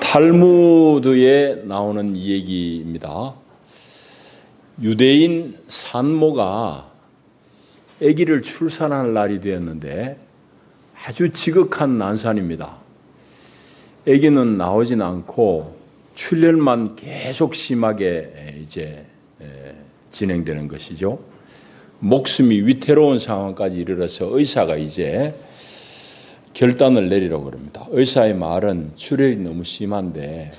탈무드에 나오는 이 얘기입니다. 유대인 산모가 아기를 출산할 날이 되었는데 아주 지극한 난산입니다. 아기는 나오진 않고 출혈만 계속 심하게 진행되는 것이죠. 목숨이 위태로운 상황까지 이르러서 의사가 이제 결단을 내리라고 그럽니다. 의사의 말은 출혈이 너무 심한데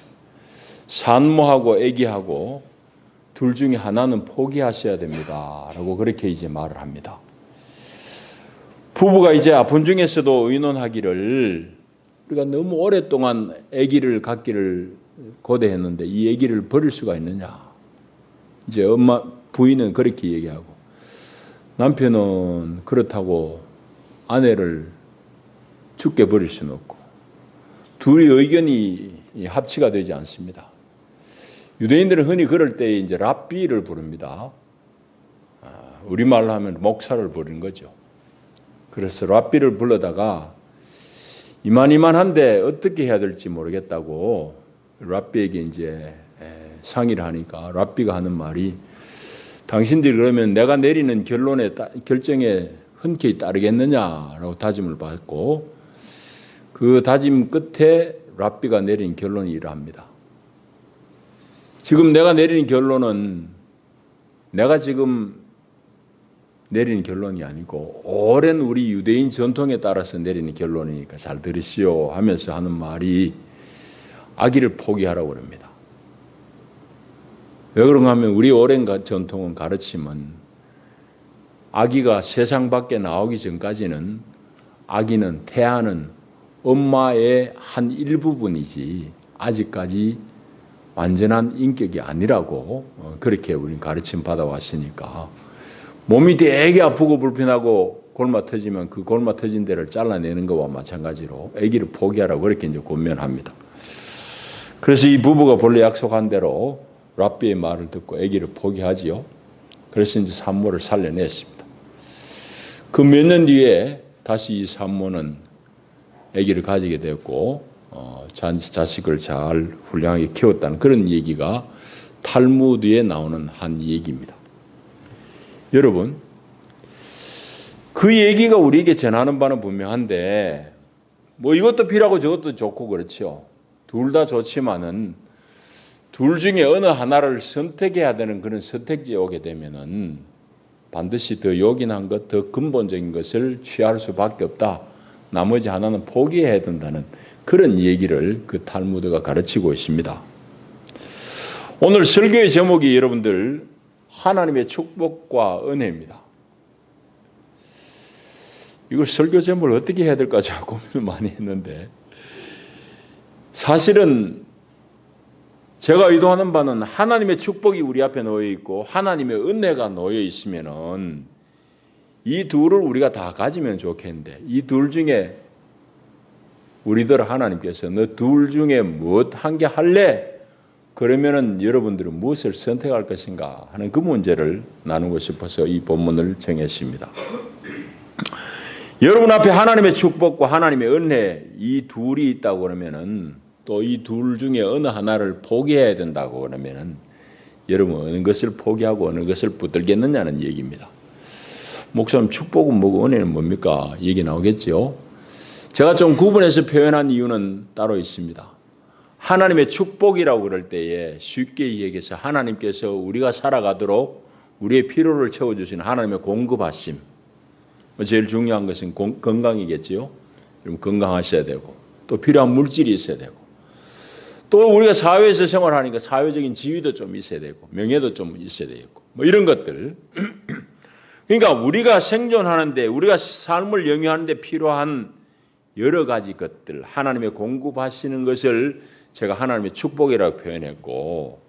산모하고 아기하고 둘 중에 하나는 포기하셔야 됩니다. 라고 그렇게 이제 말을 합니다. 부부가 이제 아픈 중에서도 의논하기를 우리가 너무 오랫동안 아기를 갖기를 고대했는데 이 아기를 버릴 수가 있느냐. 이제 부인은 그렇게 얘기하고 남편은 그렇다고 아내를 죽게 버릴 수는 없고 둘이 의견이 합치가 되지 않습니다. 유대인들은 흔히 그럴 때 이제 랍비를 부릅니다. 우리말로 하면 목사를 부르는 거죠. 그래서 랍비를 불러다가 이만한데 어떻게 해야 될지 모르겠다고 랍비에게 이제 상의를 하니까 랍비가 하는 말이 당신들이 그러면 내가 내리는 결정에 흔쾌히 따르겠느냐라고 다짐을 받고 그 다짐 끝에 랍비가 내린 결론이 이러합니다. 지금 내가 내리는 결론은 내가 지금 내리는 결론이 아니고 오랜 우리 유대인 전통에 따라서 내리는 결론이니까 잘 들으시오 하면서 하는 말이 아기를 포기하라고 합니다. 왜 그런가 하면 우리 오랜 전통은 가르침은 아기가 세상 밖에 나오기 전까지는 아기는 태아는 엄마의 한 일부분이지 아직까지 완전한 인격이 아니라고 그렇게 우리는 가르침 받아왔으니까 몸이 되게 아프고 불편하고 골마 터지면 그 골마 터진 데를 잘라내는 것과 마찬가지로 아기를 포기하라고 그렇게 이제 권면합니다. 그래서 이 부부가 본래 약속한 대로 랍비의 말을 듣고 아기를 포기하지요. 그래서 이제 산모를 살려냈습니다. 그 몇 년 뒤에 다시 이 산모는 아기를 가지게 되었고 자식을 잘 훌륭하게 키웠다는 그런 얘기가 탈무드에 나오는 한 얘기입니다. 여러분, 그 얘기가 우리에게 전하는 바는 분명한데 뭐 이것도 필요하고 저것도 좋고 그렇죠. 둘 다 좋지만은 둘 중에 어느 하나를 선택해야 되는 그런 선택지에 오게 되면은 반드시 더 요긴한 것, 더 근본적인 것을 취할 수밖에 없다. 나머지 하나는 포기해야 된다는 그런 얘기를 그 탈무드가 가르치고 있습니다. 오늘 설교의 제목이 여러분들 하나님의 축복과 은혜입니다. 이걸 설교 제목을 어떻게 해야 될까 제가 고민을 많이 했는데 사실은 제가 의도하는 바는 하나님의 축복이 우리 앞에 놓여 있고 하나님의 은혜가 놓여 있으면은 이 둘을 우리가 다 가지면 좋겠는데 이 둘 중에 우리들 하나님께서 너 둘 중에 무엇 한 개 할래? 그러면은 여러분들은 무엇을 선택할 것인가 하는 그 문제를 나누고 싶어서 이 본문을 정했습니다. 여러분 앞에 하나님의 축복과 하나님의 은혜 이 둘이 있다고 그러면은 또 이 둘 중에 어느 하나를 포기해야 된다고 그러면은 여러분 어느 것을 포기하고 어느 것을 붙들겠느냐는 얘기입니다. 목사님 축복은 뭐고 은혜는 뭡니까? 얘기 나오겠죠. 제가 좀 구분해서 표현한 이유는 따로 있습니다. 하나님의 축복이라고 그럴 때에 쉽게 얘기해서 하나님께서 우리가 살아가도록 우리의 필요를 채워주시는 하나님의 공급하심. 제일 중요한 것은 건강이겠지요. 여러분 건강하셔야 되고 또 필요한 물질이 있어야 되고 또 우리가 사회에서 생활하니까 사회적인 지위도 좀 있어야 되고 명예도 좀 있어야 되겠고 뭐 이런 것들. 그러니까 우리가 생존하는데 우리가 삶을 영위하는데 필요한 여러 가지 것들 하나님의 공급하시는 것을 제가 하나님의 축복이라고 표현했고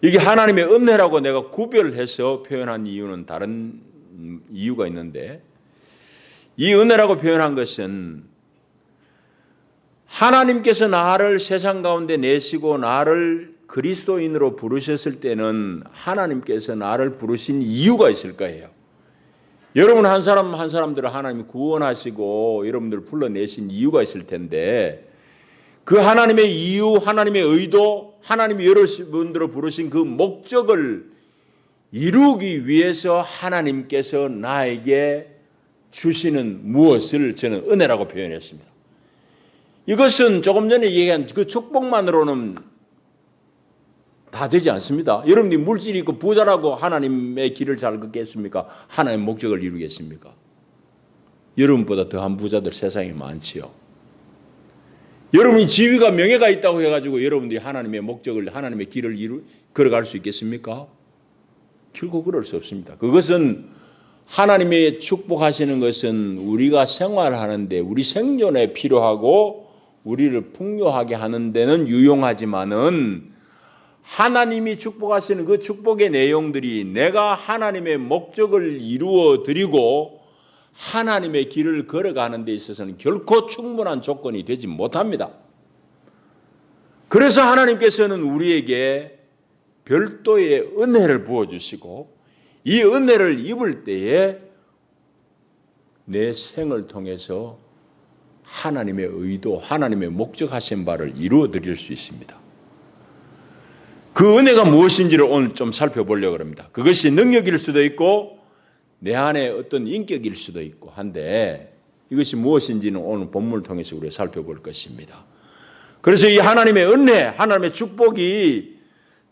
이게 하나님의 은혜라고 내가 구별해서 표현한 이유는 다른 이유가 있는데 이 은혜라고 표현한 것은 하나님께서 나를 세상 가운데 내시고 나를 그리스도인으로 부르셨을 때는 하나님께서 나를 부르신 이유가 있을 거예요. 여러분 한 사람 한 사람들을 하나님이 구원하시고 여러분들을 불러내신 이유가 있을 텐데 그 하나님의 이유, 하나님의 의도, 하나님이 여러분들을 부르신 그 목적을 이루기 위해서 하나님께서 나에게 주시는 무엇을 저는 은혜라고 표현했습니다. 이것은 조금 전에 얘기한 그 축복만으로는 다 되지 않습니다. 여러분이 물질이 있고 부자라고 하나님의 길을 잘 걷겠습니까? 하나님의 목적을 이루겠습니까? 여러분보다 더한 부자들 세상에 많지요. 여러분이 지위가 명예가 있다고 해가지고 여러분들이 하나님의 목적을, 하나님의 길을 걸어갈 수 있겠습니까? 결코 그럴 수 없습니다. 그것은 하나님의 축복하시는 것은 우리가 생활하는데 우리 생존에 필요하고 우리를 풍요하게 하는 데는 유용하지만은 하나님이 축복하시는 그 축복의 내용들이 내가 하나님의 목적을 이루어 드리고 하나님의 길을 걸어가는 데 있어서는 결코 충분한 조건이 되지 못합니다. 그래서 하나님께서는 우리에게 별도의 은혜를 부어주시고 이 은혜를 입을 때에 내 생을 통해서 하나님의 의도, 하나님의 목적하신 바를 이루어 드릴 수 있습니다. 그 은혜가 무엇인지를 오늘 좀 살펴보려고 합니다. 그것이 능력일 수도 있고 내 안에 어떤 인격일 수도 있고 한데 이것이 무엇인지는 오늘 본문을 통해서 우리가 살펴볼 것입니다. 그래서 이 하나님의 은혜, 하나님의 축복이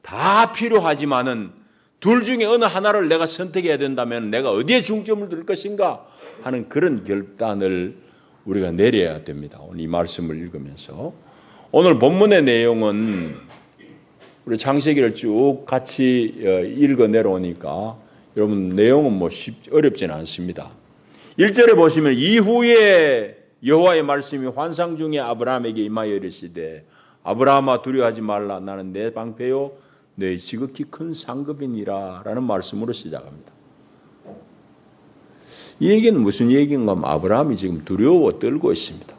다 필요하지만은 둘 중에 어느 하나를 내가 선택해야 된다면 내가 어디에 중점을 둘 것인가 하는 그런 결단을 우리가 내려야 됩니다. 오늘 이 말씀을 읽으면서 오늘 본문의 내용은 우리 창세기를 쭉 같이 읽어 내려오니까 여러분 내용은 어렵지는 않습니다. 1절에 보시면 이후에 여호와의 말씀이 환상 중에 아브라함에게 임하여 이르시되 아브라함아 두려워하지 말라 나는 내 방패요 너희 지극히 큰 상급이니라 라는 말씀으로 시작합니다. 이 얘기는 무슨 얘기인가 하면 아브라함이 지금 두려워 떨고 있습니다.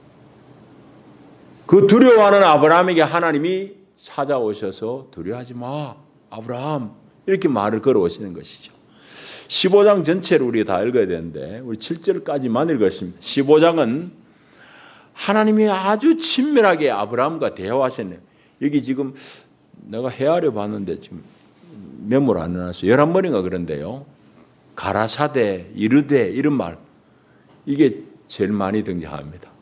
그 두려워하는 아브라함에게 하나님이 찾아오셔서 두려워하지 마 아브라함 이렇게 말을 걸어오시는 것이죠. 15장 전체를 우리가 다 읽어야 되는데 우리 7절까지만 읽었습니다. 15장은 하나님이 아주 친밀하게 아브라함과 대화하셨네요. 여기 지금 내가 헤아려 봤는데 지금 메모를 안 해놨어요. 11번인가 그런데요. 가라사대, 이르되 이런 말 이게 제일 많이 등장합니다.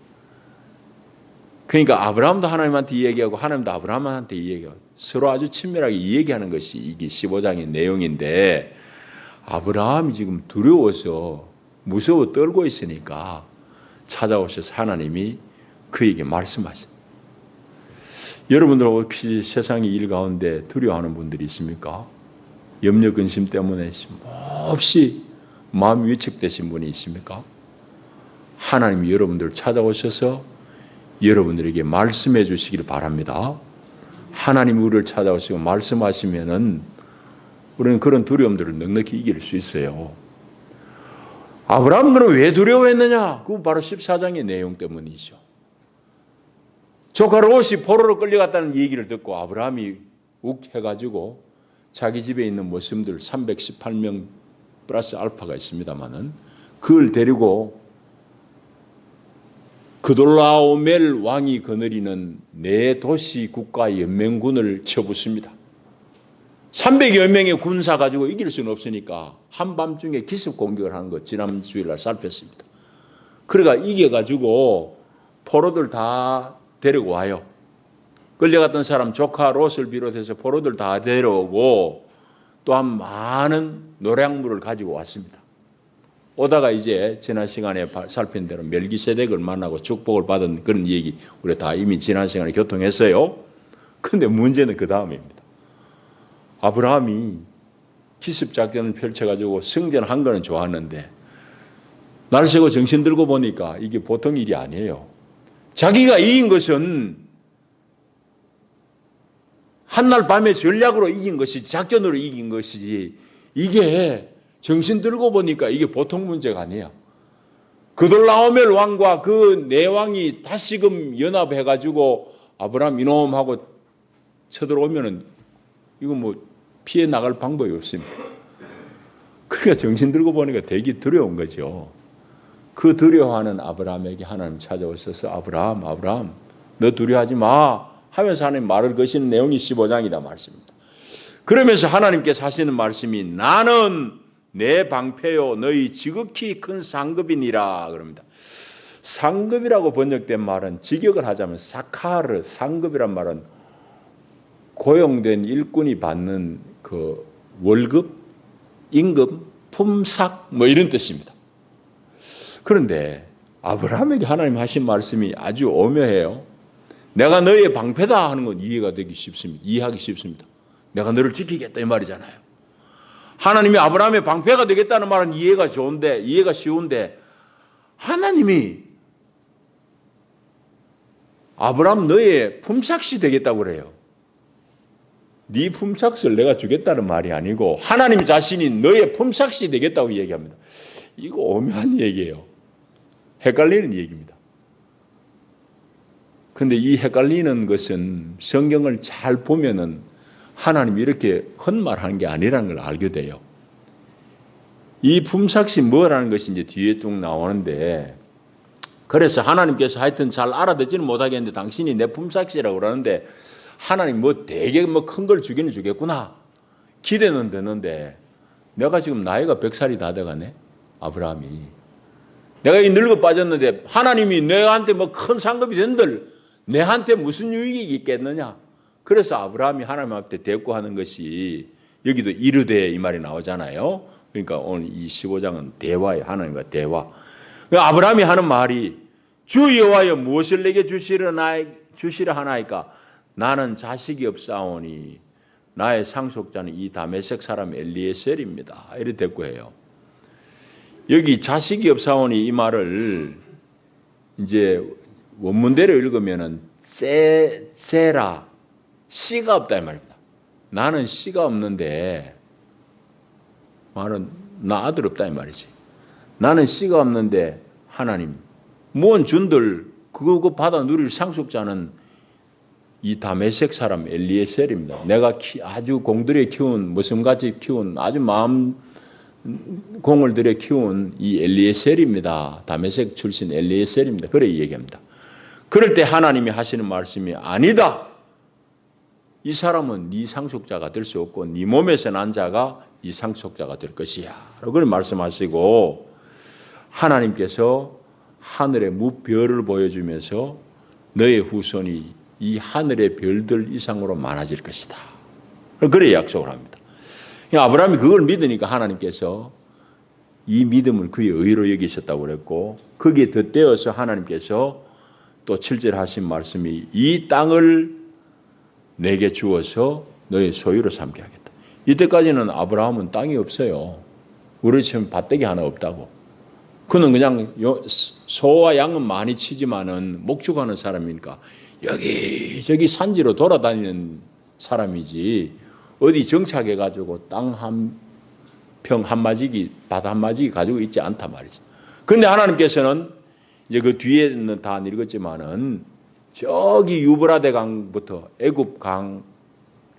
그러니까 아브라함도 하나님한테 이야기하고 하나님도 아브라함한테 이야기하고 서로 아주 친밀하게 이야기하는 것이 이게 15장의 내용인데 아브라함이 지금 두려워서 무서워 떨고 있으니까 찾아오셔서 하나님이 그에게 말씀하십니다. 여러분들 혹시 세상의 일 가운데 두려워하는 분들이 있습니까? 염려 근심 때문에 몹시 마음 위축되신 분이 있습니까? 하나님이 여러분들을 찾아오셔서 여러분들에게 말씀해 주시기를 바랍니다. 하나님이 우리를 찾아오시고 말씀하시면은 우리는 그런 두려움들을 넉넉히 이길 수 있어요. 아브라함은 그럼 왜 두려워했느냐? 그건 바로 14장의 내용 때문이죠. 조카 롯이 포로로 끌려갔다는 얘기를 듣고 아브라함이 욱 해가지고 자기 집에 있는 모습들 318명 플러스 알파가 있습니다마는 그걸 데리고 그돌라오멜 왕이 거느리는 네 도시 국가 연맹군을 쳐붙습니다. 300여 명의 군사 가지고 이길 수는 없으니까 한밤중에 기습 공격을 하는 것 지난 주일날 살폈습니다. 그러니까 이겨가지고 포로들 다 데리고 와요. 끌려갔던 사람 조카 롯을 비롯해서 포로들 다 데려오고 또한 많은 노량물을 가지고 왔습니다. 오다가 이제 지난 시간에 살핀 대로 멜기세덱을 만나고 축복을 받은 그런 얘기 우리가 다 이미 지난 시간에 교통했어요. 그런데 문제는 그 다음입니다. 아브라함이 기습작전을 펼쳐가지고 승전한 거는 좋았는데 날 새고 정신 들고 보니까 이게 보통 일이 아니에요. 자기가 이긴 것은 한날 밤에 전략으로 이긴 것이지 작전으로 이긴 것이지 이게 정신 들고 보니까 이게 보통 문제가 아니야. 그돌라오멜 왕과 그 네 왕이 다시금 연합해가지고 아브라함 이놈하고 쳐들어오면은 이거 뭐 피해 나갈 방법이 없습니다. 그러니까 정신 들고 보니까 되게 두려운 거죠. 그 두려워하는 아브라함에게 하나님 찾아오셔서 아브라함 너 두려워하지 마 하면서 하나님 말을 거시는 내용이 15장이다 말씀입니다. 그러면서 하나님께서 하시는 말씀이 나는 내 방패요 너희 지극히 큰 상급이니라 그럽니다. 상급이라고 번역된 말은 직역을 하자면 사카르, 상급이란 말은 고용된 일꾼이 받는 그 월급, 임금, 품삯 뭐 이런 뜻입니다. 그런데 아브라함에게 하나님 하신 말씀이 아주 오묘해요. 내가 너의 방패다 하는 건 이해하기 쉽습니다. 내가 너를 지키겠다 이 말이잖아요. 하나님이 아브라함의 방패가 되겠다는 말은 이해가 쉬운데 하나님이 아브라함 너의 품삯이 되겠다고 그래요. 네 품삯을 내가 주겠다는 말이 아니고 하나님 자신이 너의 품삯이 되겠다고 얘기합니다. 이거 오묘한 얘기예요. 헷갈리는 얘기입니다. 그런데 이 헷갈리는 것은 성경을 잘 보면은 하나님이 이렇게 헛말하는 게 아니라는 걸 알게 돼요. 이 품삯이 뭐라는 것이 이제 뒤에 쭉 나오는데 그래서 하나님께서 하여튼 잘 알아듣지는 못하겠는데 당신이 내 품삯이라고 그러는데 하나님 뭐 되게 뭐 큰 걸 주기는 주겠구나. 기대는 되는데 내가 지금 나이가 100살이 다 돼가네. 아브라함이. 내가 이 늙어 빠졌는데 하나님이 내한테 뭐 큰 상급이 된들 내한테 무슨 유익이 있겠느냐. 그래서 아브라함이 하나님 앞에 대꾸하는 것이 여기도 이르되 이 말이 나오잖아요. 그러니까 오늘 이 15장은 대화예요. 하나님과 대화. 아브라함이 하는 말이 주 여호와여 무엇을 내게 주시려 하나이까 나는 자식이 없사오니 나의 상속자는 이 다메섹 사람 엘리에셀입니다. 이렇게 대꾸해요. 여기 자식이 없사오니 이 말을 이제 원문대로 읽으면은 세라 씨가 없다 이 말입니다. 나는 씨가 없는데 말은 나 아들 없다 이 말이지. 나는 씨가 없는데 하나님 무언 준들 그거 받아 누릴 상속자는 이 다메섹 사람 엘리에셀입니다. 내가 아주 공들여 키운 모슴같이 키운 아주 마음 공을 들여 키운 이 엘리에셀입니다. 다메섹 출신 엘리에셀입니다. 그래 얘기합니다. 그럴 때 하나님이 하시는 말씀이 아니다. 이 사람은 네 상속자가 될 수 없고 네 몸에서 난 자가 이 상속자가 될 것이야. 그걸 말씀하시고 하나님께서 하늘의 무별을 보여주면서 너의 후손이 이 하늘의 별들 이상으로 많아질 것이다. 그래 약속을 합니다. 아브라함이 그걸 믿으니까 하나님께서 이 믿음을 그의 의로 여기셨다고 그랬고 거기에 덧대어서 하나님께서 또 7절에 하신 말씀이 이 땅을 내게 주어서 너의 소유로 삼게 하겠다. 이때까지는 아브라함은 땅이 없어요. 우리처럼 밭대기 하나 없다고. 그는 그냥 소와 양은 많이 치지만은 목축하는 사람이니까 여기저기 산지로 돌아다니는 사람이지 어디 정착해가지고 땅 한 평 한마지기 밭 한마지기 가지고 있지 않단 말이죠. 그런데 하나님께서는 이제 그 뒤에는 다 읽었지만은 저기 유브라데 강부터 애굽 강에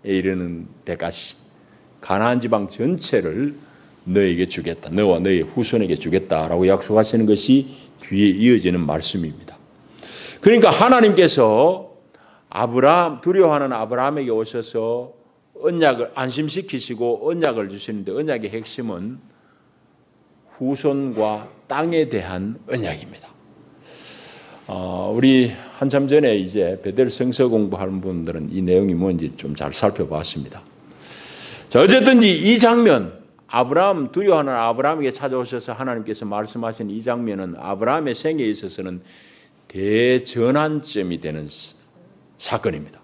이르는 데까지 가나안 지방 전체를 너에게 주겠다. 너와 너의 후손에게 주겠다라고 약속하시는 것이 뒤에 이어지는 말씀입니다. 그러니까 하나님께서 두려워하는 아브라함에게 오셔서 언약을 안심시키시고 언약을 주시는데 언약의 핵심은 후손과 땅에 대한 언약입니다. 우리 한참 전에 이제 베델 성서 공부하는 분들은 이 내용이 뭔지 좀 잘 살펴봤습니다. 자, 어쨌든지 이 장면 두려워하는 아브라함에게 찾아오셔서 하나님께서 말씀하신 이 장면은 아브라함의 생애에 있어서는 대전환점이 되는 사건입니다.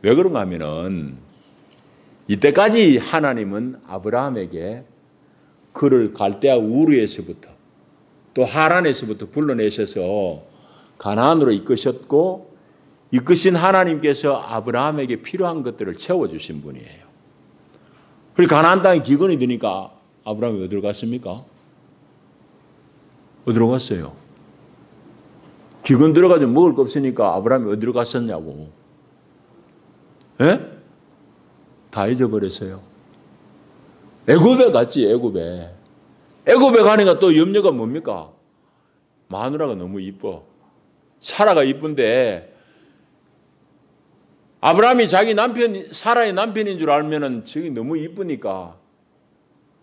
왜 그런가 하면은 이때까지 하나님은 아브라함에게 그를 갈대아 우르에서부터 또 하란에서부터 불러내셔서 가나안으로 이끄셨고 이끄신 하나님께서 아브라함에게 필요한 것들을 채워주신 분이에요. 그리고 가나안 땅에 기근이 드니까 아브라함이 어디로 갔습니까? 어디로 갔어요? 기근 들어가지고 먹을 거 없으니까 아브라함이 어디로 갔었냐고. 예? 다 잊어버렸어요. 애굽에 갔지, 애굽에. 애굽에 가니까 또 염려가 뭡니까? 마누라가 너무 이뻐. 사라가 이쁜데 아브라함이 자기 남편, 사라의 남편인 줄 알면은 저기 너무 이쁘니까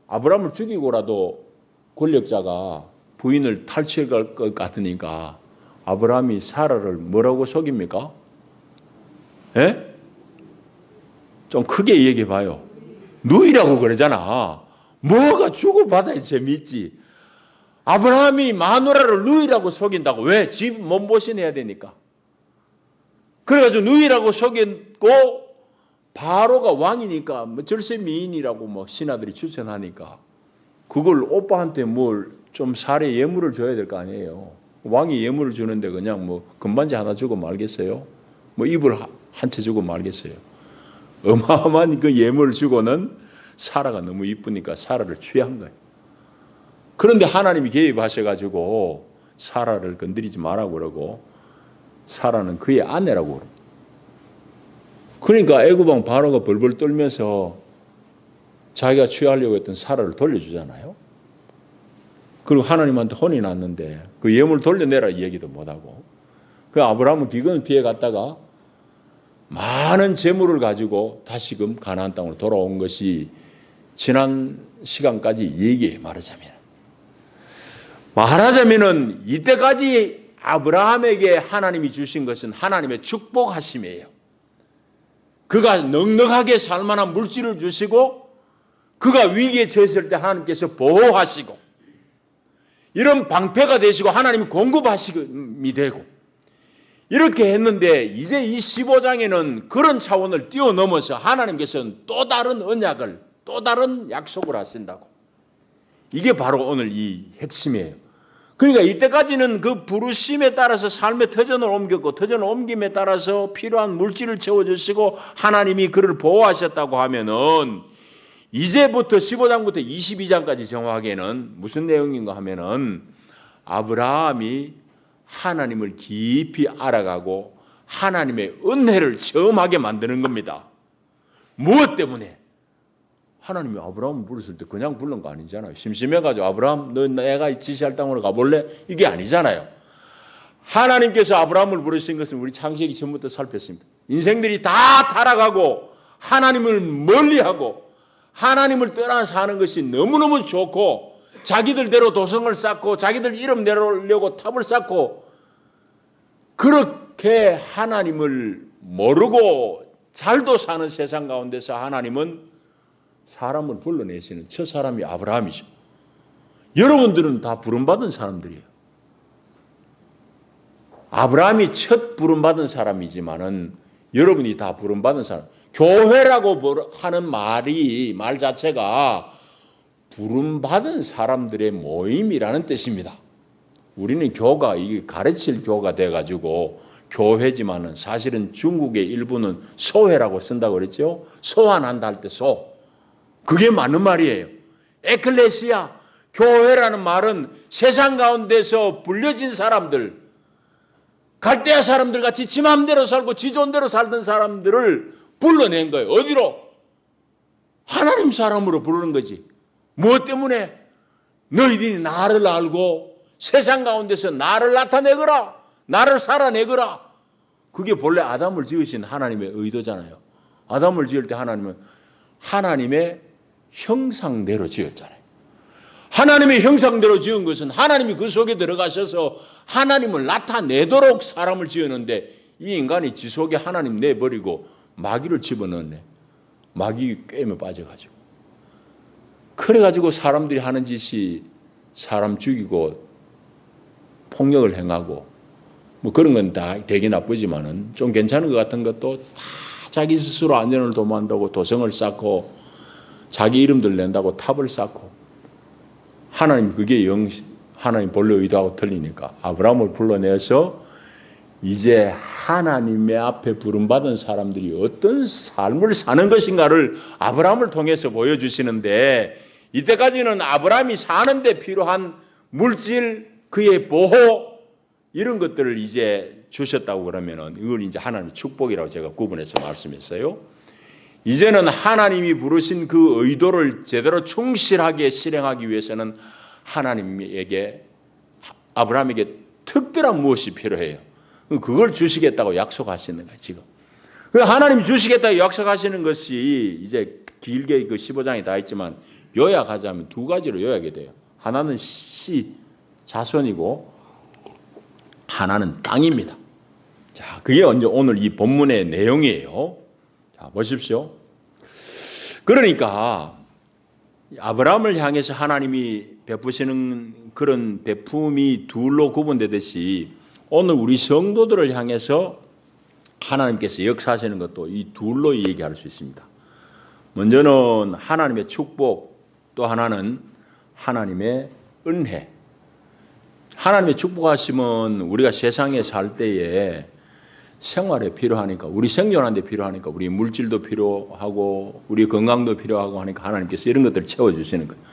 아브라함을 죽이고라도 권력자가 부인을 탈취해 갈 것 같으니까 아브라함이 사라를 뭐라고 속입니까? 예? 좀 크게 얘기해 봐요. 누이라고 그러잖아. 뭐가 주고받아야 재밌지. 아브라함이 마누라를 누이라고 속인다고. 왜? 집 몸보신해야 되니까. 그래가지고 누이라고 속였고 바로가 왕이니까 뭐 절세 미인이라고 뭐 신하들이 추천하니까 그걸 오빠한테 뭘 좀 살해 예물을 줘야 될 거 아니에요. 왕이 예물을 주는데 그냥 뭐 금반지 하나 주고 말겠어요? 뭐 이불 한 채 주고 말겠어요? 어마어마한 그 예물을 주고는 사라가 너무 이쁘니까 사라를 취한 거예요. 그런데 하나님이 개입하셔가지고 사라를 건드리지 말라고 그러고 사라는 그의 아내라고 그럽니다. 그러니까 애굽왕 바로가 벌벌 떨면서 자기가 취하려고 했던 사라를 돌려주잖아요. 그리고 하나님한테 혼이 났는데 그 예물 돌려내라 이 얘기도 못하고 그 아브라함은 기근을 피해 갔다가 많은 재물을 가지고 다시금 가나안 땅으로 돌아온 것이 지난 시간까지 얘기해 말하자면은 이때까지 아브라함에게 하나님이 주신 것은 하나님의 축복하심이에요. 그가 넉넉하게 살 만한 물질을 주시고 그가 위기에 처했을 때 하나님께서 보호하시고 이런 방패가 되시고 하나님이 공급하심이 되고 이렇게 했는데 이제 이 15장에는 그런 차원을 뛰어넘어서 하나님께서는 또 다른 언약을 또 다른 약속을 하신다고. 이게 바로 오늘 이 핵심이에요. 그러니까 이때까지는 그 부르심에 따라서 삶의 터전을 옮겼고 터전을 옮김에 따라서 필요한 물질을 채워주시고 하나님이 그를 보호하셨다고 하면은 이제부터 15장부터 22장까지 정확하게는 무슨 내용인가 하면은 아브라함이 하나님을 깊이 알아가고 하나님의 은혜를 체험하게 만드는 겁니다. 무엇 때문에? 하나님이 아브라함을 부르실 때 그냥 부른 거 아니잖아요. 심심해가지고 아브라함 너 내가 지시할 땅으로 가볼래? 이게 아니잖아요. 하나님께서 아브라함을 부르신 것은 우리 창세기 전부터 살폈습니다. 인생들이 다 타락하고 하나님을 멀리하고 하나님을 떠나 사는 것이 너무너무 좋고 자기들대로 도성을 쌓고 자기들 이름 내려오려고 탑을 쌓고 그렇게 하나님을 모르고 잘도 사는 세상 가운데서 하나님은 사람을 불러내시는 첫 사람이 아브라함이죠. 여러분들은 다 부름받은 사람들이에요. 아브라함이 첫 부름받은 사람이지만은 여러분이 다 부름받은 사람. 교회라고 하는 말 자체가 부름받은 사람들의 모임이라는 뜻입니다. 우리는 교가, 이게 가르칠 교가 돼가지고 교회지만은 사실은 중국의 일부는 소회라고 쓴다고 그랬죠. 소환한다 할 때 소. 그게 맞는 말이에요. 에클레시아, 교회라는 말은 세상 가운데서 불려진 사람들, 갈대아 사람들 같이 지 마음대로 살고 지 존대로 살던 사람들을 불러낸 거예요. 어디로? 하나님 사람으로 부르는 거지. 무엇 때문에? 너희들이 나를 알고 세상 가운데서 나를 나타내거라. 나를 살아내거라. 그게 본래 아담을 지으신 하나님의 의도잖아요. 아담을 지을 때 하나님은 하나님의 형상대로 지었잖아요. 하나님의 형상대로 지은 것은 하나님이 그 속에 들어가셔서 하나님을 나타내도록 사람을 지었는데 이 인간이 지 속에 하나님 내버리고 마귀를 집어넣네. 마귀 꿰매 빠져가지고. 그래가지고 사람들이 하는 짓이 사람 죽이고 폭력을 행하고 뭐 그런 건 다 되게 나쁘지만은 좀 괜찮은 것 같은 것도 다 자기 스스로 안전을 도모한다고 도성을 쌓고 자기 이름들 낸다고 탑을 쌓고 하나님 그게 하나님 본래 의도하고 틀리니까 아브라함을 불러내서 이제 하나님의 앞에 부름받은 사람들이 어떤 삶을 사는 것인가를 아브라함을 통해서 보여주시는데 이때까지는 아브라함이 사는데 필요한 물질, 그의 보호 이런 것들을 이제 주셨다고 그러면은 이걸 이제 하나님의 축복이라고 제가 구분해서 말씀했어요. 이제는 하나님이 부르신 그 의도를 제대로 충실하게 실행하기 위해서는 하나님에게 아브라함에게 특별한 무엇이 필요해요. 그걸 주시겠다고 약속하시는 거예요, 지금. 그 하나님 주시겠다 약속하시는 것이 이제 길게 그 15장에 다 있지만 요약하자면 두 가지로 요약이 돼요. 하나는 씨, 자손이고 하나는 땅입니다. 자, 그게 오늘 이 본문의 내용이에요. 자, 보십시오. 그러니까 아브라함을 향해서 하나님이 베푸시는 그런 베품이 둘로 구분되듯이 오늘 우리 성도들을 향해서 하나님께서 역사하시는 것도 이 둘로 얘기할 수 있습니다. 먼저는 하나님의 축복, 또 하나는 하나님의 은혜. 하나님의 축복하심은 우리가 세상에 살 때에 생활에 필요하니까, 우리 생존하는 데 필요하니까, 우리 물질도 필요하고 우리 건강도 필요하고 하니까 하나님께서 이런 것들을 채워주시는 거예요.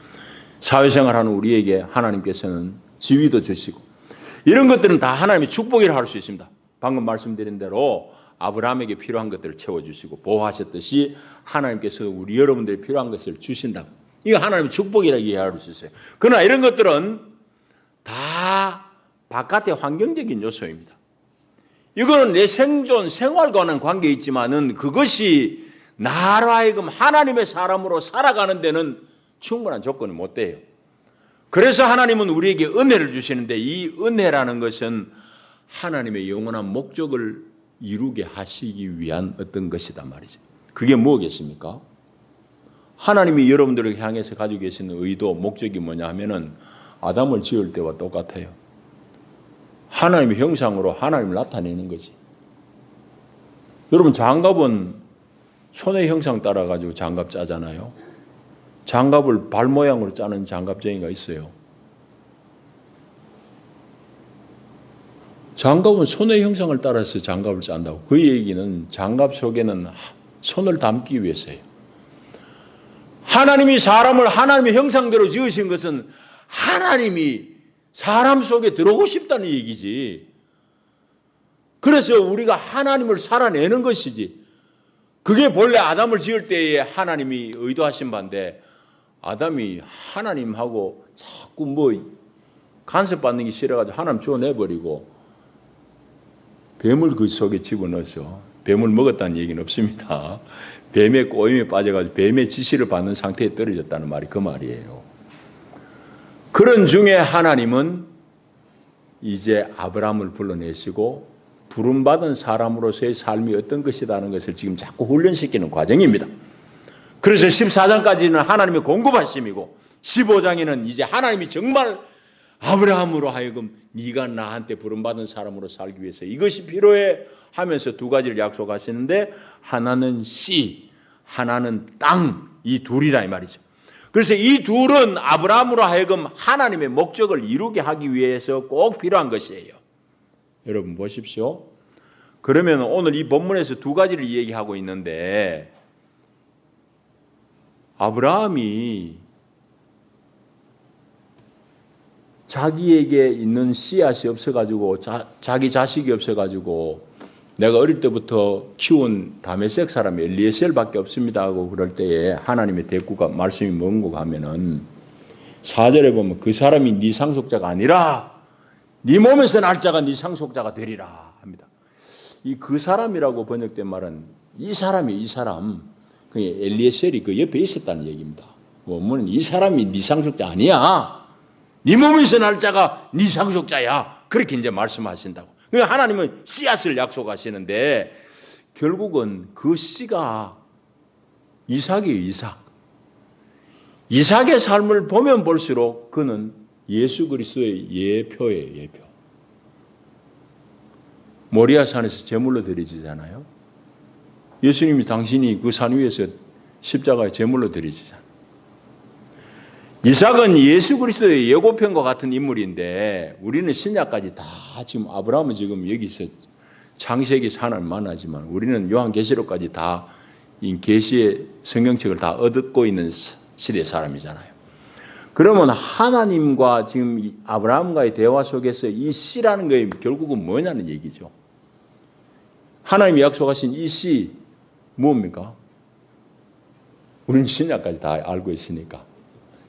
사회생활하는 우리에게 하나님께서는 지위도 주시고 이런 것들은 다 하나님의 축복이라 할 수 있습니다. 방금 말씀드린 대로 아브라함에게 필요한 것들을 채워주시고 보호하셨듯이 하나님께서 우리 여러분들이 필요한 것을 주신다고. 이거 하나님의 축복이라고 이해할 수 있어요. 그러나 이런 것들은 다 바깥의 환경적인 요소입니다. 이거는 내 생존, 생활과는 관계 있지만은 그것이 나로 하여금 하나님의 사람으로 살아가는 데는 충분한 조건이 못 돼요. 그래서 하나님은 우리에게 은혜를 주시는데 이 은혜라는 것은 하나님의 영원한 목적을 이루게 하시기 위한 어떤 것이다 말이죠. 그게 무엇이겠습니까? 하나님이 여러분들을 향해서 가지고 계시는 의도, 목적이 뭐냐 하면은 아담을 지을 때와 똑같아요. 하나님의 형상으로 하나님을 나타내는 거지. 여러분 장갑은 손의 형상 따라 가지고 장갑 짜잖아요. 장갑을 발 모양으로 짜는 장갑쟁이가 있어요. 장갑은 손의 형상을 따라서 장갑을 짠다고. 그 얘기는 장갑 속에는 손을 담기 위해서예요. 하나님이 사람을 하나님의 형상대로 지으신 것은 하나님이 사람 속에 들어오고 싶다는 얘기지. 그래서 우리가 하나님을 살아내는 것이지. 그게 본래 아담을 지을 때에 하나님이 의도하신 바인데 아담이 하나님하고 자꾸 뭐 간섭받는 게 싫어가지고 하나님 주워내버리고 뱀을 그 속에 집어넣어서 뱀을 먹었다는 얘기는 없습니다. 뱀의 꼬임에 빠져가지고 뱀의 지시를 받는 상태에 떨어졌다는 말이 그 말이에요. 그런 중에 하나님은 이제 아브라함을 불러내시고 부름받은 사람으로서의 삶이 어떤 것이라는 것을 지금 자꾸 훈련시키는 과정입니다. 그래서 14장까지는 하나님의 공급하심이고 15장에는 이제 하나님이 정말 아브라함으로 하여금 네가 나한테 부름받은 사람으로 살기 위해서 이것이 필요해 하면서 두 가지를 약속하시는데 하나는 씨, 하나는 땅, 이 둘이라 이 말이죠. 그래서 이 둘은 아브라함으로 하여금 하나님의 목적을 이루게 하기 위해서 꼭 필요한 것이에요. 여러분 보십시오. 그러면 오늘 이 본문에서 두 가지를 얘기하고 있는데 아브라함이 자기에게 있는 씨앗이 없어가지고 자기 자식이 없어가지고 내가 어릴 때부터 키운 다메섹 사람이 엘리에셀밖에 없습니다 하고 그럴 때에 하나님의 대꾸가 말씀이 뭔가 하면은 4절에 보면 그 사람이 네 상속자가 아니라 네 몸에서 날 자가 네 상속자가 되리라 합니다. 이 그 사람이라고 번역된 말은 이 사람이 이 사람 그 엘리에셀이 그 옆에 있었다는 얘기입니다. 원문은 이 사람이 네 상속자 아니야. 네 몸에서 날 자가 네 상속자야. 그렇게 이제 말씀하신다고. 그러니까 하나님은 씨앗을 약속하시는데 결국은 그 씨가 이삭이에요. 이삭의 삶을 보면 볼수록 그는 예수 그리스도의 예표예요. 예표. 모리아산에서 제물로 드려지잖아요. 예수님이 당신이 그 산 위에서 십자가에 제물로 드려지잖아요. 이삭은 예수 그리스도의 예고편과 같은 인물인데 우리는 신약까지 다 지금 아브라함은 지금 여기서 창세기 하나님 만나지만 우리는 요한계시록까지 다 이 계시의 성경책을 다 얻고 있는 시대 사람이잖아요. 그러면 하나님과 지금 아브라함과의 대화 속에서 이 씨라는 게 결국은 뭐냐는 얘기죠. 하나님이 약속하신 이 씨 무엇입니까? 우리는 신약까지 다 알고 있으니까.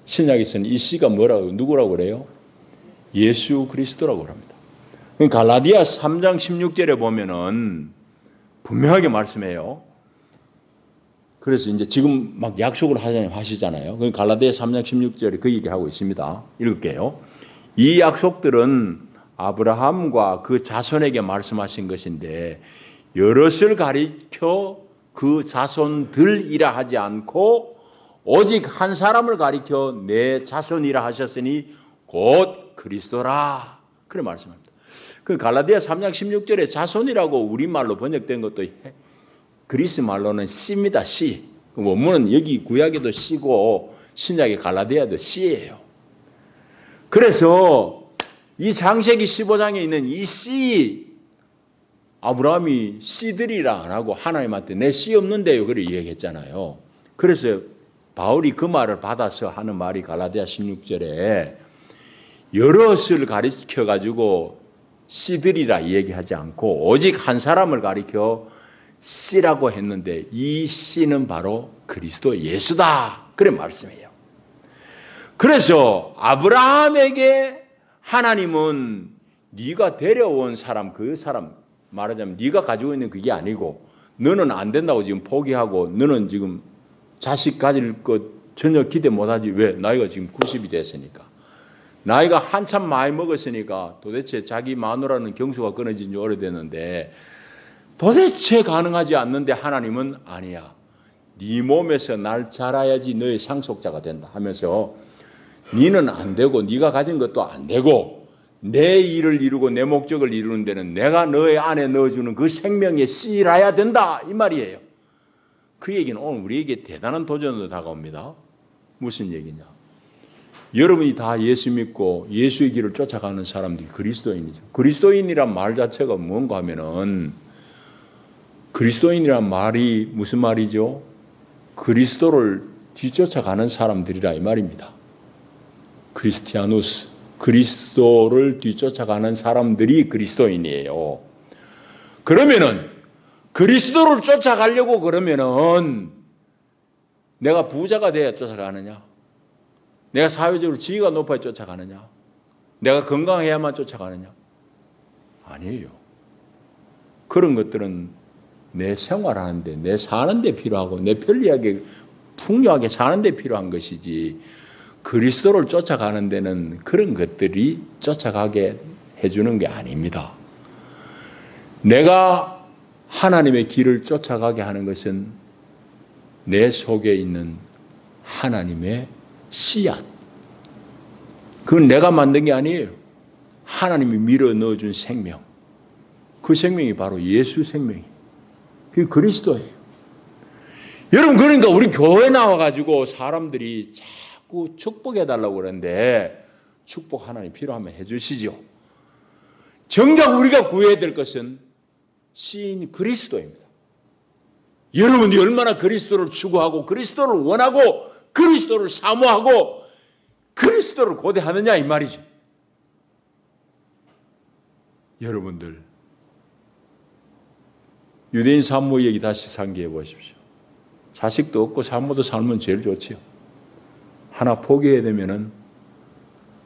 신약에서는 이 씨가 뭐라고 누구라고 그래요? 예수 그리스도라고 합니다. 갈라디아 3장 16절에 보면은 분명하게 말씀해요. 그래서 이제 지금 막 약속을 하시잖아요. 그 갈라디아 3장 16절에 그 얘기하고 있습니다. 읽을게요. 이 약속들은 아브라함과 그 자손에게 말씀하신 것인데 여럿을 가리켜 그 자손들이라 하지 않고 오직 한 사람을 가리켜 내 자손이라 하셨으니 곧 그리스도라. 그래 말씀합니다. 그 갈라디아 3장 16절에 자손이라고 우리말로 번역된 것도 그리스 말로는 씨입니다. 씨. 원문은 여기 구약에도 씨고 신약의 갈라디아도 씨예요. 그래서 이 창세기 15장에 있는 이 씨, 아브라함이 씨들이라 안 하고 하나님한테 내 씨 없는데요. 그래 얘기했잖아요. 그래서 바울이 그 말을 받아서 하는 말이 갈라디아 16절에 여럿을 가리켜 가지고 씨들이라 얘기하지 않고 오직 한 사람을 가리켜 씨라고 했는데 이 씨는 바로 그리스도 예수다. 그래 말씀해요. 그래서 아브라함에게 하나님은 네가 데려온 사람, 그 사람 말하자면 네가 가지고 있는 그게 아니고 너는 안 된다고 지금 포기하고 너는 지금 자식 가질 것 전혀 기대 못하지. 왜? 나이가 지금 90이 됐으니까. 나이가 한참 많이 먹었으니까 도대체 자기 마누라는 경수가 끊어진 지 오래됐는데 도대체 가능하지 않는데 하나님은 아니야. 네 몸에서 날 자라야지 너의 상속자가 된다 하면서 네는 안 되고 네가 가진 것도 안 되고 내 일을 이루고 내 목적을 이루는 데는 내가 너의 안에 넣어주는 그 생명의 씨라야 된다 이 말이에요. 그 얘기는 오늘 우리에게 대단한 도전으로 다가옵니다. 무슨 얘기냐? 여러분이 다 예수 믿고 예수의 길을 쫓아가는 사람들이 그리스도인이죠. 그리스도인이란 말 자체가 뭔가 하면은 그리스도인이란 말이 무슨 말이죠? 그리스도를 뒤쫓아가는 사람들이라 이 말입니다. 크리스티아누스, 그리스도를 뒤쫓아가는 사람들이 그리스도인이에요. 그러면은 그리스도를 쫓아가려고 그러면은 내가 부자가 돼야 쫓아가느냐? 내가 사회적으로 지위가 높아야 쫓아가느냐? 내가 건강해야만 쫓아가느냐? 아니에요. 그런 것들은 내 생활하는데, 내 사는데 필요하고 내 편리하게 풍요하게 사는데 필요한 것이지 그리스도를 쫓아가는 데는 그런 것들이 쫓아가게 해주는 게 아닙니다. 내가 하나님의 길을 쫓아가게 하는 것은 내 속에 있는 하나님의 씨앗. 그건 내가 만든 게 아니에요. 하나님이 밀어 넣어준 생명. 그 생명이 바로 예수 생명이에요. 그게 그리스도예요. 여러분 그러니까 우리 교회 나와가지고 사람들이 자꾸 축복해달라고 그러는데 축복 하나님 필요하면 해주시죠. 정작 우리가 구해야 될 것은 씨인 그리스도입니다. 여러분이 얼마나 그리스도를 추구하고 그리스도를 원하고 그리스도를 사모하고 그리스도를 고대하느냐 이 말이죠. 여러분들 유대인 산모 얘기 다시 상기해 보십시오. 자식도 없고 산모도 살면 제일 좋지요. 하나 포기해야 되면은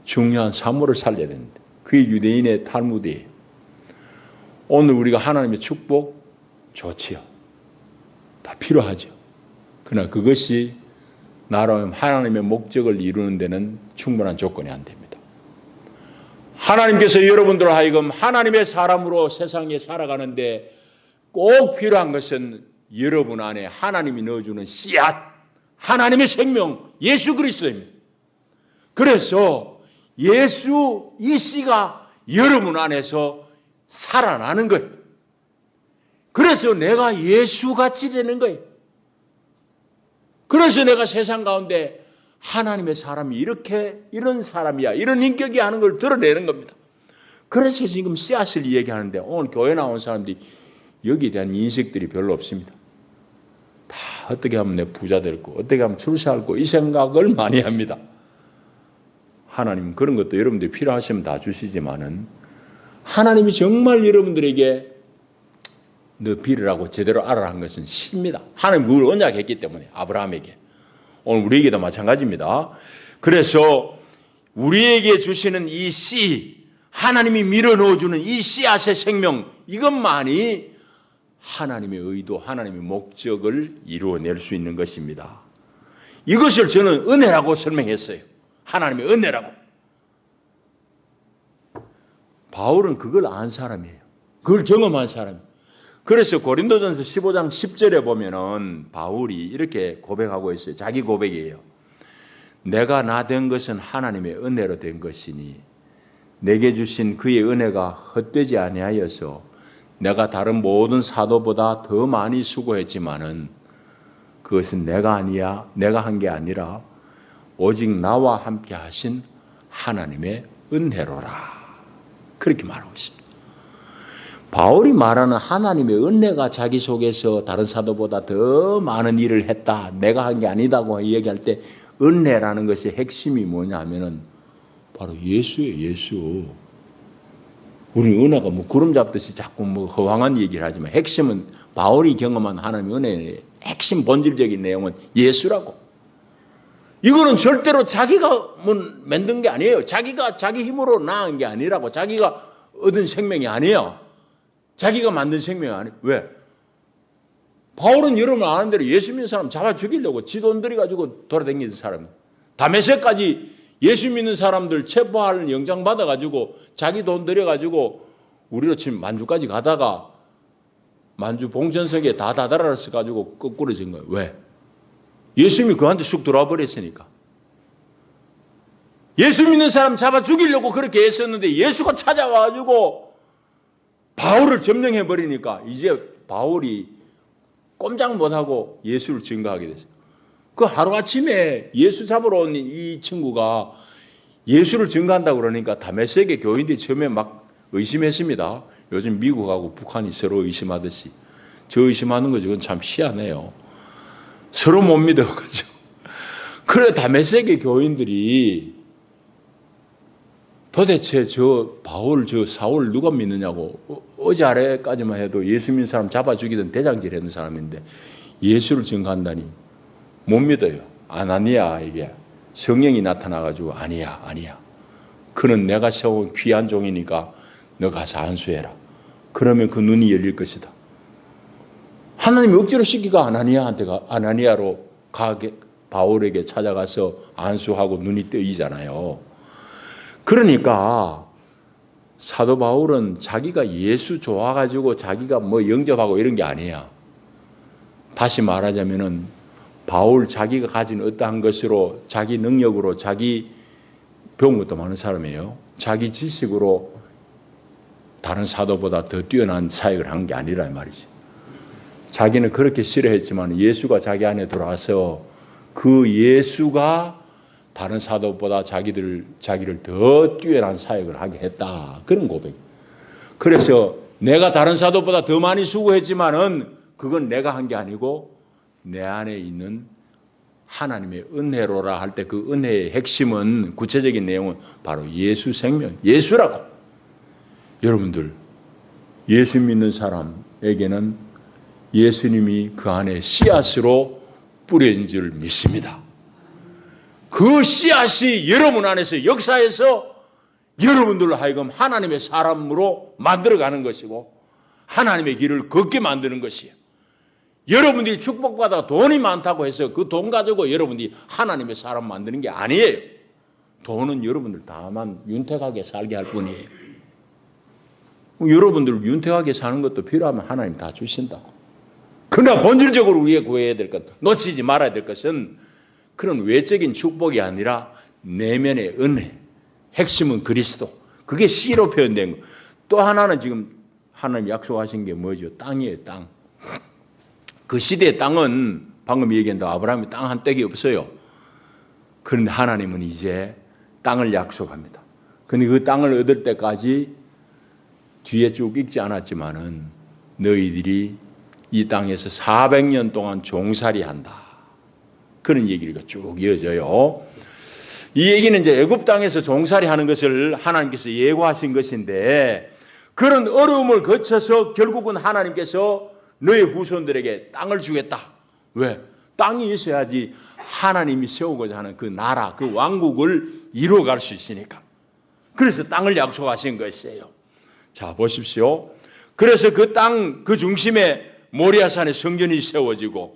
중요한 산모를 살려야 되는데 그게 유대인의 탈무드예요. 오늘 우리가 하나님의 축복 좋지요. 다 필요하죠. 그러나 그것이 나름 하나님의 목적을 이루는 데는 충분한 조건이 안 됩니다. 하나님께서 여러분들 하여금 하나님의 사람으로 세상에 살아가는데 꼭 필요한 것은 여러분 안에 하나님이 넣어주는 씨앗, 하나님의 생명, 예수 그리스도입니다. 그래서 예수 이 씨가 여러분 안에서 살아나는 거예요. 그래서 내가 예수같이 되는 거예요. 그래서 내가 세상 가운데 하나님의 사람이 이런 사람이야, 이런 인격이 하는 걸 드러내는 겁니다. 그래서 지금 씨앗을 얘기하는데 오늘 교회 나온 사람들이 여기에 대한 인식들이 별로 없습니다. 다 어떻게 하면 내 부자 될 거, 어떻게 하면 출세할 거 이 생각을 많이 합니다. 하나님은 그런 것도 여러분들이 필요하시면 다 주시지만은 하나님이 정말 여러분들에게 너 빌으라고 제대로 알아라 한 것은 씨입니다. 하나님 그걸 언약했기 때문에 아브라함에게. 오늘 우리에게도 마찬가지입니다. 그래서 우리에게 주시는 이 씨, 하나님이 밀어 넣어주는 이 씨앗의 생명 이것만이 하나님의 의도, 하나님의 목적을 이루어낼 수 있는 것입니다. 이것을 저는 은혜라고 설명했어요. 하나님의 은혜라고. 바울은 그걸 안 사람이에요. 그걸 경험한 사람이에요. 그래서 고린도전서 15장 10절에 보면은 바울이 이렇게 고백하고 있어요. 자기 고백이에요. 내가 나 된 것은 하나님의 은혜로 된 것이니 내게 주신 그의 은혜가 헛되지 아니하여서 내가 다른 모든 사도보다 더 많이 수고했지만은 그것은 내가 한 게 아니라 오직 나와 함께 하신 하나님의 은혜로라. 그렇게 말하고 있습니다. 바울이 말하는 하나님의 은혜가 자기 속에서 다른 사도보다 더 많은 일을 했다. 내가 한 게 아니다고 얘기할 때 은혜라는 것의 핵심이 뭐냐면은 바로 예수예요. 예수. 우리 은혜가 뭐 구름 잡듯이 자꾸 뭐 허황한 얘기를 하지만 핵심은 바울이 경험한 하나님의 은혜의 핵심 본질적인 내용은 예수라고. 이거는 절대로 자기가 뭐 만든 게 아니에요. 자기가 자기 힘으로 낳은 게 아니라고. 자기가 얻은 생명이 아니에요. 자기가 만든 생명이 아니에요. 왜? 바울은 여러분 아는 대로 예수 믿는 사람 잡아 죽이려고 지 돈 들여가지고 돌아다니는 사람. 다메섹까지 예수 믿는 사람들 체포할 영장 받아가지고 자기 돈 들여가지고 우리로 치면 만주까지 가다가 만주 봉천석에 다 다다라서 가지고 거꾸로진 거예요. 왜? 예수님이 그한테 쑥 들어와 버렸으니까. 예수 믿는 사람 잡아 죽이려고 그렇게 했었는데 예수가 찾아와가지고 바울을 점령해 버리니까 이제 바울이 꼼짝 못하고 예수를 증거하게 됐어요. 그 하루아침에 예수 잡으러 온 이 친구가 예수를 증거한다고 그러니까 다메섹의 교인들이 처음에 막 의심했습니다. 요즘 미국하고 북한이 서로 의심하듯이. 저 의심하는 거죠. 그건 참 희한해요. 서로 못 믿어가지고. 그래 다메섹의 교인들이 도대체 저 바울, 저 사울 누가 믿느냐고. 어제 아래까지만 해도 예수 믿는 사람 잡아 죽이던 대장질 했는 사람인데 예수를 증거한다니 못 믿어요. 아나니아 이게 성령이 나타나가지고 아니야. 그는 내가 세운 귀한 종이니까 너 가서 안수해라. 그러면 그 눈이 열릴 것이다. 하나님이 억지로 시키가 아나니아로 가게 바울에게 찾아가서 안수하고 눈이 뜨이잖아요. 그러니까 사도 바울은 자기가 예수 좋아가지고 자기가 뭐 영접하고 이런 게 아니야. 다시 말하자면은 바울 자기가 가진 어떠한 것으로 자기 능력으로 자기 배운 것도 많은 사람이에요. 자기 지식으로 다른 사도보다 더 뛰어난 사역을 한 게 아니라 말이지. 자기는 그렇게 싫어했지만 예수가 자기 안에 들어와서 그 예수가 다른 사도보다 자기를 더 뛰어난 사역을 하게 했다. 그런 고백. 그래서 내가 다른 사도보다 더 많이 수고했지만은 그건 내가 한 게 아니고 내 안에 있는 하나님의 은혜로라 할 때 그 은혜의 핵심은 구체적인 내용은 바로 예수 생명, 예수라고. 여러분들 예수 믿는 사람에게는 예수님이 그 안에 씨앗으로 뿌려진 줄 믿습니다. 그 씨앗이 여러분 안에서 역사해서 여러분들로 하여금 하나님의 사람으로 만들어가는 것이고 하나님의 길을 걷게 만드는 것이에요. 여러분들이 축복받아 돈이 많다고 해서 그 돈 가지고 여러분들이 하나님의 사람 만드는 게 아니에요. 돈은 여러분들 다만 윤택하게 살게 할 뿐이에요. 여러분들 윤택하게 사는 것도 필요하면 하나님 다 주신다. 그러나 본질적으로 우리가 구해야 될 것, 놓치지 말아야 될 것은 그런 외적인 축복이 아니라 내면의 은혜, 핵심은 그리스도. 그게 씨로 표현된 거. 또 하나는 지금 하나님 약속하신 게 뭐죠? 땅이에요, 땅. 그 시대의 땅은 방금 얘기한 대로 아브라함이 땅 한 떼기 없어요. 그런데 하나님은 이제 땅을 약속합니다. 그런데 그 땅을 얻을 때까지 뒤에 쭉 읽지 않았지만은 너희들이 이 땅에서 400년 동안 종살이 한다. 그런 얘기가 쭉 이어져요. 이 얘기는 이제 애굽 땅에서 종살이 하는 것을 하나님께서 예고하신 것인데 그런 어려움을 거쳐서 결국은 하나님께서 너의 후손들에게 땅을 주겠다. 왜? 땅이 있어야지 하나님이 세우고자 하는 그 나라, 그 왕국을 이루어갈 수 있으니까. 그래서 땅을 약속하신 것이에요. 자, 보십시오. 그래서 그 땅, 그 중심에 모리아산에 성전이 세워지고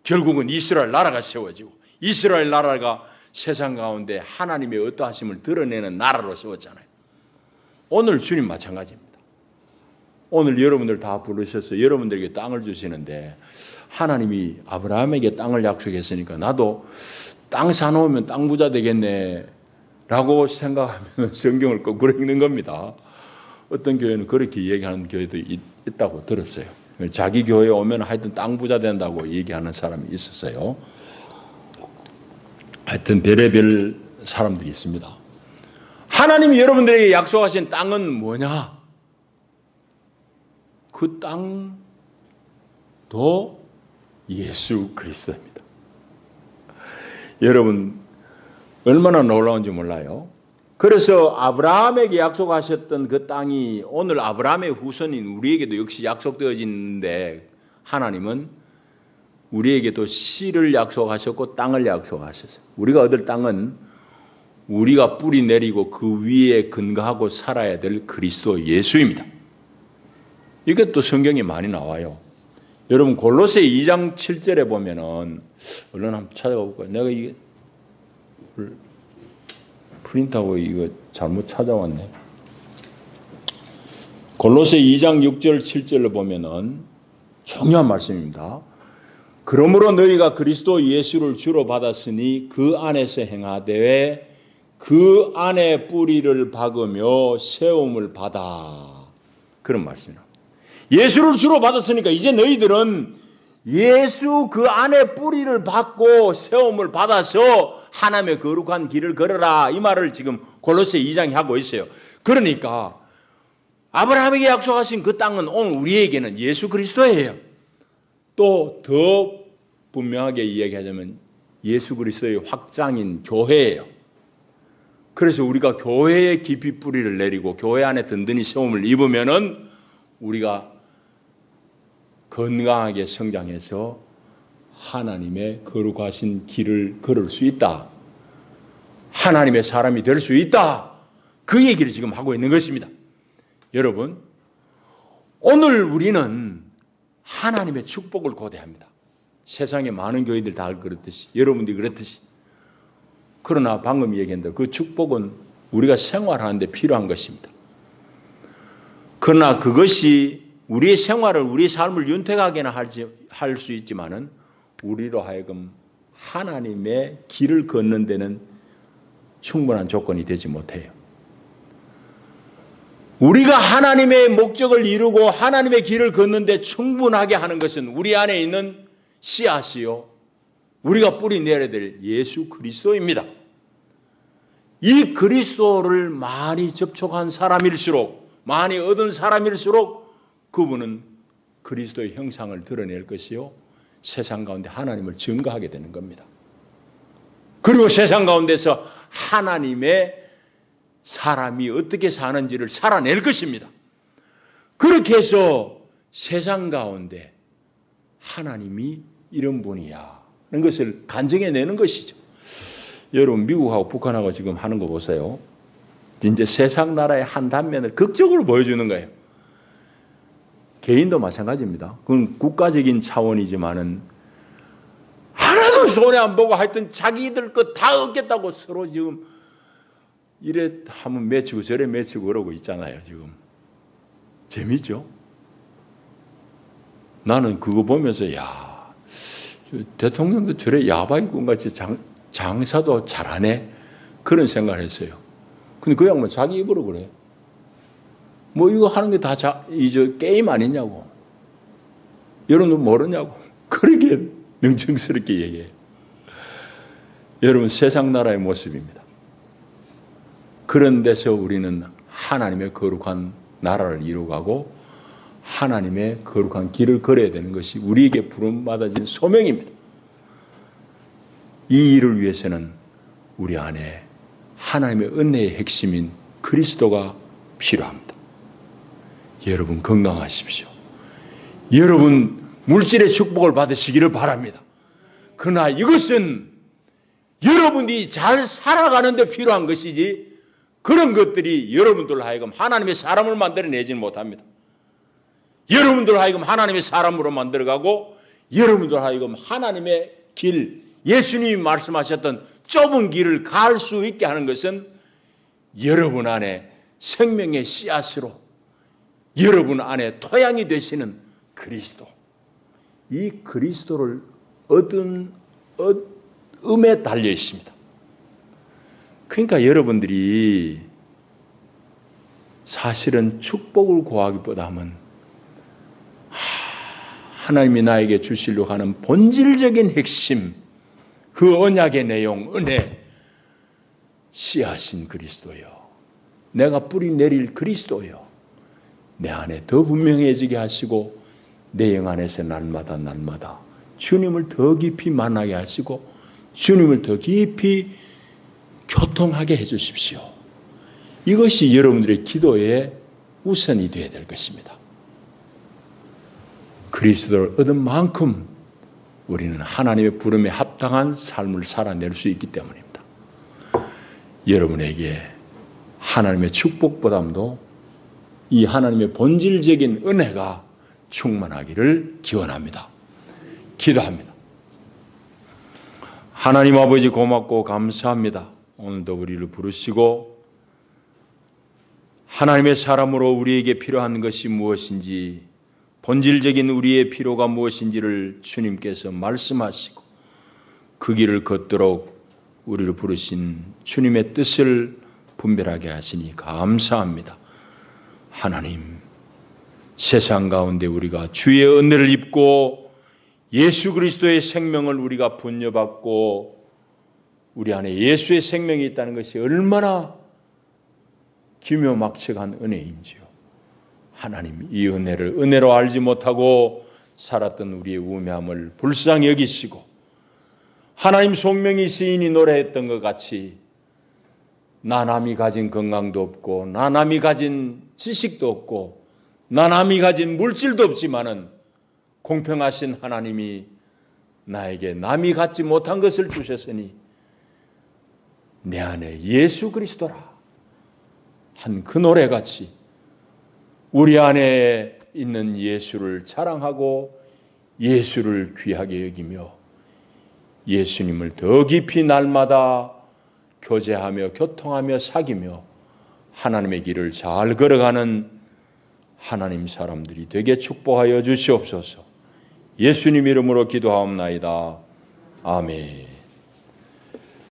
결국은 이스라엘 나라가 세워지고 이스라엘 나라가 세상 가운데 하나님의 어떠하심을 드러내는 나라로 세웠잖아요. 오늘 주님 마찬가지입니다. 오늘 여러분들 다 부르셔서 여러분들에게 땅을 주시는데 하나님이 아브라함에게 땅을 약속했으니까 나도 땅 사놓으면 땅 부자 되겠네 라고 생각하면 성경을 거꾸로 읽는 겁니다. 어떤 교회는 그렇게 얘기하는 교회도 있다고 들었어요. 자기 교회에 오면 하여튼 땅 부자 된다고 얘기하는 사람이 있었어요. 하여튼 별의별 사람들이 있습니다. 하나님이 여러분들에게 약속하신 땅은 뭐냐? 그 땅도 예수 그리스도입니다. 여러분 얼마나 놀라운지 몰라요. 그래서 아브라함에게 약속하셨던 그 땅이 오늘 아브라함의 후손인 우리에게도 역시 약속되어지는데 하나님은 우리에게도 씨를 약속하셨고 땅을 약속하셨어요. 우리가 얻을 땅은 우리가 뿌리 내리고 그 위에 근거하고 살아야 될 그리스도 예수입니다. 이게 또 성경에 많이 나와요. 여러분 골로새 2장 7절에 보면은 얼른 한번 찾아가 볼까요? 내가 이게 프린트하고 이거 잘못 찾아왔네. 골로새 2장 6절 7절을 보면은 중요한 말씀입니다. 그러므로 너희가 그리스도 예수를 주로 받았으니 그 안에서 행하되 그 안에 뿌리를 박으며 세움을 받아. 그런 말씀입니다. 예수를 주로 받았으니까 이제 너희들은 예수 그 안에 뿌리를 박고 세움을 받아서 하나님의 거룩한 길을 걸어라. 이 말을 지금 골로새 2장이 하고 있어요. 그러니까 아브라함에게 약속하신 그 땅은 오늘 우리에게는 예수 그리스도예요. 또 더 분명하게 이야기하자면 예수 그리스도의 확장인 교회예요. 그래서 우리가 교회에 깊이 뿌리를 내리고 교회 안에 든든히 세움을 입으면은 우리가 건강하게 성장해서 하나님의 거룩하신 길을 걸을 수 있다. 하나님의 사람이 될 수 있다. 그 얘기를 지금 하고 있는 것입니다. 여러분, 오늘 우리는 하나님의 축복을 고대합니다. 세상에 많은 교회들 다 그렇듯이, 여러분들이 그렇듯이. 그러나 방금 얘기한 대로 그 축복은 우리가 생활하는 데 필요한 것입니다. 그러나 그것이 우리의 생활을, 우리의 삶을 윤택하게나 할 수 있지만은 우리로 하여금 하나님의 길을 걷는 데는 충분한 조건이 되지 못해요. 우리가 하나님의 목적을 이루고 하나님의 길을 걷는 데 충분하게 하는 것은 우리 안에 있는 씨앗이요, 우리가 뿌리 내려야 될 예수 그리스도입니다. 이 그리스도를 많이 접촉한 사람일수록, 많이 얻은 사람일수록 그분은 그리스도의 형상을 드러낼 것이요, 세상 가운데 하나님을 증거하게 되는 겁니다. 그리고 세상 가운데서 하나님의 사람이 어떻게 사는지를 살아낼 것입니다. 그렇게 해서 세상 가운데 하나님이 이런 분이야 하는 것을 간증해내는 것이죠. 여러분 미국하고 북한하고 지금 하는 거 보세요. 이제 세상 나라의 한 단면을 극적으로 보여주는 거예요. 개인도 마찬가지입니다. 그건 국가적인 차원이지만은 하나도 손해 안 보고 하여튼 자기들 것 다 얻겠다고 서로 지금 이래 하면 맺히고 저래 맺히고 그러고 있잖아요. 지금 재밌죠? 나는 그거 보면서 야, 대통령도 저래 야바이꾼같이 장사도 잘하네 그런 생각을 했어요. 근데 그 양반 자기 입으로 그래. 뭐 이거 하는 게 다 게임 아니냐고. 여러분 모르냐고. 그렇게 명칭스럽게 얘기해요. 여러분 세상 나라의 모습입니다. 그런 데서 우리는 하나님의 거룩한 나라를 이루고 하나님의 거룩한 길을 걸어야 되는 것이 우리에게 부름받아진 소명입니다. 이 일을 위해서는 우리 안에 하나님의 은혜의 핵심인 그리스도가 필요합니다. 여러분 건강하십시오. 여러분 물질의 축복을 받으시기를 바랍니다. 그러나 이것은 여러분이 잘 살아가는 데 필요한 것이지 그런 것들이 여러분들로 하여금 하나님의 사람을 만들어내지는 못합니다. 여러분들 하여금 하나님의 사람으로 만들어가고 여러분들 하여금 하나님의 길, 예수님이 말씀하셨던 좁은 길을 갈 수 있게 하는 것은 여러분 안에 생명의 씨앗으로 여러분 안에 토양이 되시는 그리스도, 이 그리스도를 얻은 음에 달려 있습니다. 그러니까 여러분들이 사실은 축복을 구하기보다는 하나님이 나에게 주시려고 하는 본질적인 핵심, 그 언약의 내용, 은혜, 씨앗인 그리스도요, 내가 뿌리 내릴 그리스도요, 내 안에 더 분명해지게 하시고 내 영 안에서 날마다 주님을 더 깊이 만나게 하시고 주님을 더 깊이 교통하게 해 주십시오. 이것이 여러분들의 기도의 우선이 되어야 될 것입니다. 그리스도를 얻은 만큼 우리는 하나님의 부름에 합당한 삶을 살아낼 수 있기 때문입니다. 여러분에게 하나님의 축복보다도 이 하나님의 본질적인 은혜가 충만하기를 기원합니다. 기도합니다. 하나님 아버지 고맙고 감사합니다. 오늘도 우리를 부르시고 하나님의 사람으로 우리에게 필요한 것이 무엇인지, 본질적인 우리의 필요가 무엇인지를 주님께서 말씀하시고 그 길을 걷도록 우리를 부르신 주님의 뜻을 분별하게 하시니 감사합니다. 하나님, 세상 가운데 우리가 주의 은혜를 입고 예수 그리스도의 생명을 우리가 분여받고 우리 안에 예수의 생명이 있다는 것이 얼마나 기묘막측한 은혜인지요. 하나님, 이 은혜를 은혜로 알지 못하고 살았던 우리의 우매함을 불쌍히 여기시고 하나님 송명이 시인이 노래했던 것 같이 나 남이 가진 건강도 없고 나 남이 가진 지식도 없고 나 남이 가진 물질도 없지만은 공평하신 하나님이 나에게 남이 갖지 못한 것을 주셨으니 내 안에 예수 그리스도라 한 그 노래같이 우리 안에 있는 예수를 자랑하고 예수를 귀하게 여기며 예수님을 더 깊이 날마다 교제하며 교통하며 사귀며 하나님의 길을 잘 걸어가는 하나님 사람들이 되게 축복하여 주시옵소서. 예수님 이름으로 기도하옵나이다. 아멘.